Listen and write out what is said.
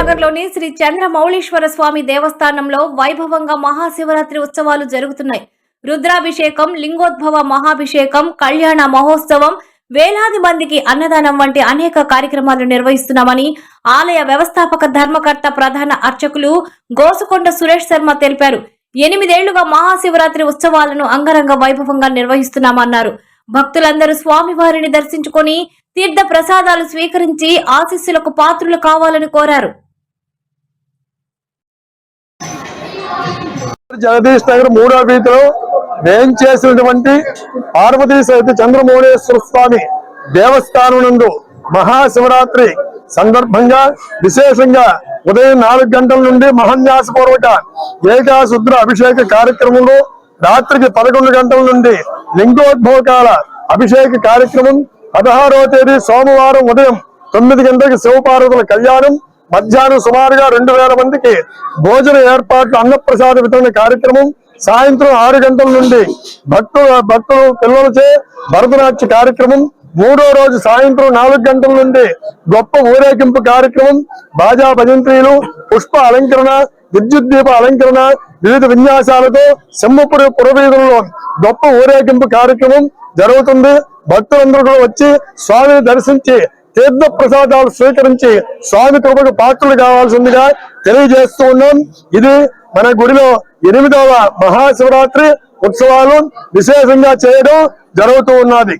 నగర్లోని శ్రీ చంద్రమౌళీశ్వర స్వామి దేవస్థానంలో వైభవంగా మహాశివరాత్రి ఉత్సవాలు జరుగుతున్నాయి. రుద్రాభిషేకం, లింగోద్భవ మహాభిషేకం, కళ్యాణ మహోత్సవం, వేలాది మందికి అన్నదానం వంటి అనేక కార్యక్రమాలు నిర్వహిస్తున్నామని ఆలయ వ్యవస్థాపక ధర్మకర్త ప్రధాన అర్చకులు గోసుకొండ సురేష్ శర్మ తెలిపారు. 8 ఏళ్లుగా మహాశివరాత్రి ఉత్సవాలను అంగరంగ వైభవంగా నిర్వహిస్తున్నామన్నారు. భక్తులందరూ స్వామివారిని దర్శించుకొని తీర్థ ప్రసాదాలు స్వీకరించి ఆశీస్సులకు పాత్రులు కావాలని కోరారు. జగదీష్ నగర్ 3వ వీధిలో వేంచేసినటువంటి పార్వతీ సహిత చంద్రమౌళీశ్వర స్వామి దేవస్థానం నందు మహాశివరాత్రి సందర్భంగా విశేషంగా ఉదయం 4 గంటల నుండి మహాన్యాసపూర్వక ఏకాశుద్ర అభిషేక కార్యక్రమంలో రాత్రికి 11 గంటల నుండి లింగోద్భోగాల అభిషేక కార్యక్రమం, 16వ తేదీ సోమవారం ఉదయం 9 గంటలకు శివపార్వతుల కళ్యాణం, మధ్యాహ్నం సుమారుగా 2000 మందికి భోజన ఏర్పాట్లు, అన్నప్రసాద వితరణ కార్యక్రమం, సాయంత్రం 6 గంటల నుండి భక్తులు పిల్లలచే భరతనాట్య కార్యక్రమం, 3వ రోజు సాయంత్రం 4 గంటల నుండి గొప్ప ఊరేగింపు కార్యక్రమం, బాజా భజంత్రీలు, పుష్ప అలంకరణ, విద్యుత్ దీప అలంకరణ, వివిధ విన్యాసాలతో సింహపురి పురవీధుల్లో గొప్ప ఊరేగింపు కార్యక్రమం జరుగుతుంది. భక్తులందరూ కూడా వచ్చి స్వామిని దర్శించి తీర్థ ప్రసాదాలు స్వీకరించి స్వామి కృపకు పాత్రలు కావాల్సిందిగా తెలియజేస్తూ ఉన్నాం. ఇది మన గుడిలో 8వ మహాశివరాత్రి ఉత్సవాలు విశేషంగా చేయడం జరుగుతూ ఉన్నది.